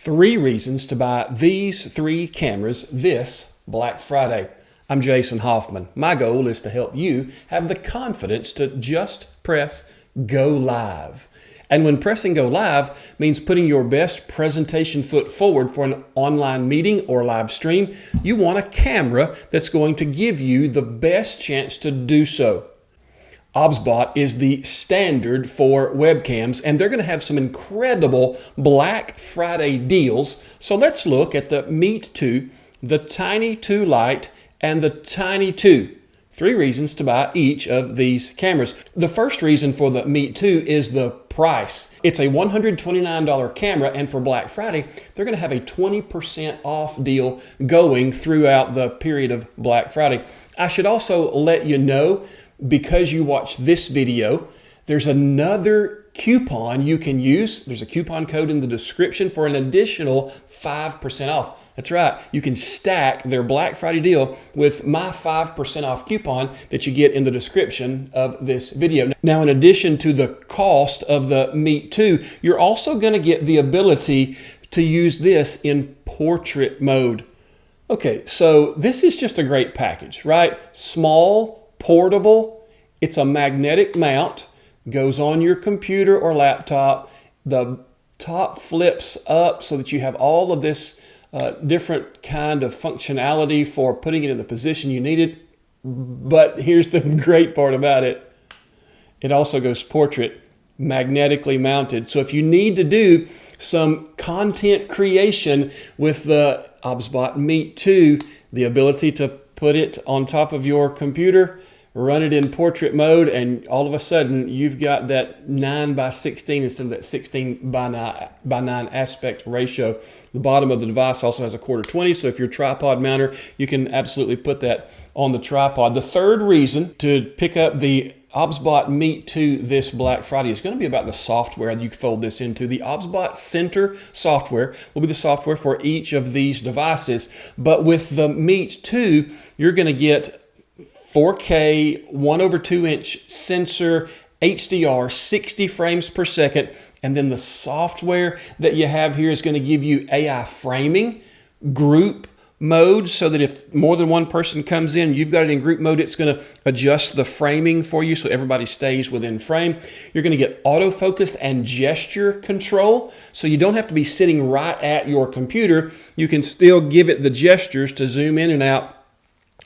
3 reasons to buy these 3 cameras this Black Friday. I'm Jason Hoffman. My goal is to help you have the confidence to just press go live. And when pressing go live means putting your best presentation foot forward for an online meeting or live stream, you want a camera that's going to give you the best chance to do so. OBSBOT is the standard for webcams, and they're going to have some incredible Black Friday deals. So let's look at the Meet 2, the Tiny 2 Lite, and the Tiny 2. 3 reasons to buy each of these cameras. The first reason for the Meet 2 is the price. It's a $129 camera, and for Black Friday, they're going to have a 20% off deal going throughout the period of Black Friday. I should also let you know, because you watch this video, there's another coupon you can use. There's a coupon code in the description for an additional 5% off. That's right, you can stack their Black Friday deal with my 5% off coupon that you get in the description of this video. Now, in addition to the cost of the Meet 2, you're also going to get the ability to use this in portrait mode. Okay, so this is just a great package, right? Small, portable, it's a magnetic mount, goes on your computer or laptop. The top flips up so that you have all of this different kind of functionality for putting it in the position you need it. But here's the great part about it. It also goes portrait, magnetically mounted. So if you need to do some content creation with the OBSBOT Meet 2, the ability to put it on top of your computer, run it in portrait mode, and all of a sudden you've got that 9:16 instead of that 16:9 aspect ratio. The bottom of the device also has a 1/4-20, so if you're a tripod mounter, you can absolutely put that on the tripod. The third reason to pick up the OBSBOT Meet 2 this Black Friday is going to be about the software you can fold this into. The OBSBOT Center software will be the software for each of these devices, but with the Meet 2, you're going to get 4K, 1/2-inch sensor, HDR, 60 frames per second, and then the software that you have here is going to give you AI framing, group mode, so that if more than one person comes in, you've got it in group mode, it's going to adjust the framing for you so everybody stays within frame. You're going to get autofocus and gesture control, so you don't have to be sitting right at your computer. You can still give it the gestures to zoom in and out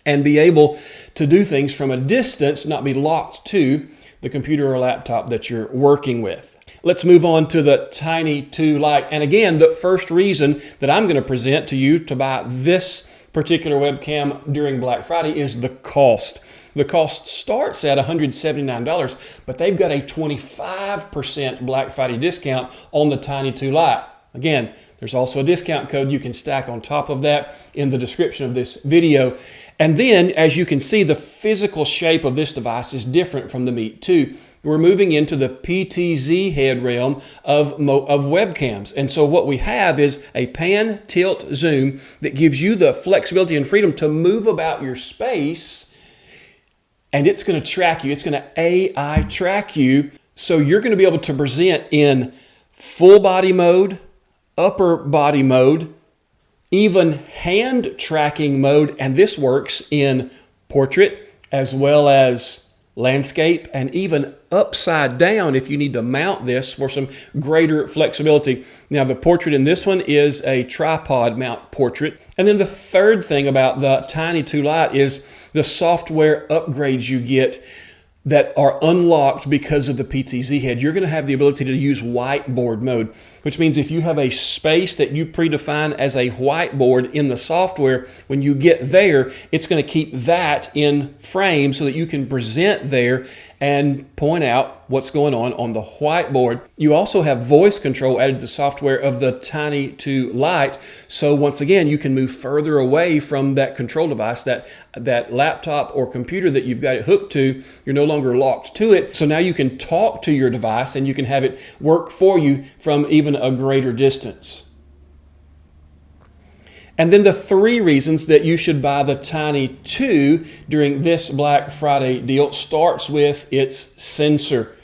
and be able to do things from a distance, not be locked to the computer or laptop that you're working with. Let's move on to the Tiny 2 Lite. And again, the first reason that I'm going to present to you to buy this particular webcam during Black Friday is the cost. The cost starts at $179, but they've got a 25% Black Friday discount on the Tiny 2 Lite. Again, there's also a discount code you can stack on top of that in the description of this video. And then, as you can see, the physical shape of this device is different from the Meet 2. We're moving into the PTZ head realm of webcams. And so what we have is a pan, tilt, zoom that gives you the flexibility and freedom to move about your space, and it's going to track you. It's going to AI track you. So you're going to be able to present in full body mode, upper body mode, even hand tracking mode, and this works in portrait as well as landscape and even upside down if you need to mount this for some greater flexibility. Now, the portrait in this one is a tripod mount portrait. And then the third thing about the Tiny 2 Lite is the software upgrades you get that are unlocked because of the PTZ head. You're going to have the ability to use whiteboard mode, which means if you have a space that you predefine as a whiteboard in the software, when you get there, it's going to keep that in frame so that you can present there and point out what's going on the whiteboard. You also have voice control added to the software of the Tiny 2 Lite. So once again, you can move further away from that control device, that laptop or computer that you've got it hooked to. You're no longer locked to it. So now you can talk to your device and you can have it work for you from even a greater distance. And then the 3 reasons that you should buy the Tiny 2 during this Black Friday deal starts with its sensor.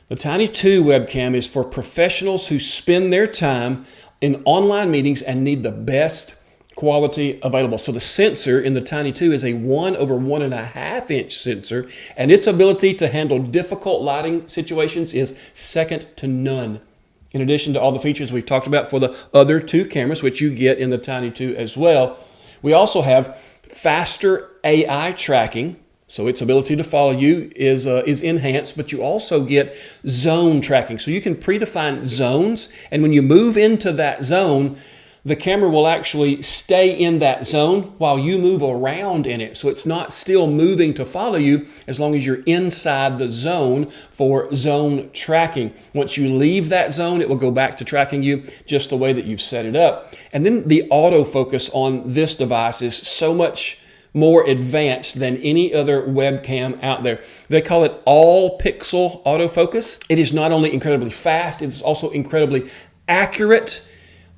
The Tiny 2 webcam is for professionals who spend their time in online meetings and need the best quality available. So the sensor in the Tiny 2 is a 1/1.5 inch sensor, and its ability to handle difficult lighting situations is second to none. In addition to all the features we've talked about for the other two cameras, which you get in the Tiny 2 as well, we also have faster AI tracking. So its ability to follow you is enhanced, but you also get zone tracking. So you can predefine zones, and when you move into that zone, the camera will actually stay in that zone while you move around in it. So it's not still moving to follow you as long as you're inside the zone for zone tracking. Once you leave that zone, it will go back to tracking you just the way that you've set it up. And then the autofocus on this device is so much more advanced than any other webcam out there. They call it all pixel autofocus. It is not only incredibly fast, it's also incredibly accurate.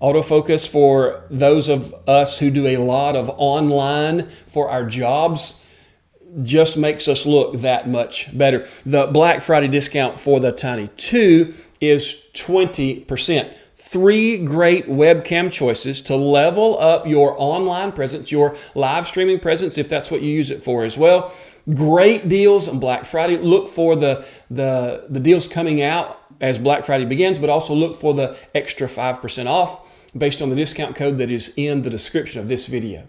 Autofocus, for those of us who do a lot of online for our jobs, just makes us look that much better. The Black Friday discount for the Tiny 2 is 20%. 3 great webcam choices to level up your online presence, your live streaming presence, if that's what you use it for as well. Great deals on Black Friday. Look for the deals coming out as Black Friday begins, but also look for the extra 5% off based on the discount code that is in the description of this video.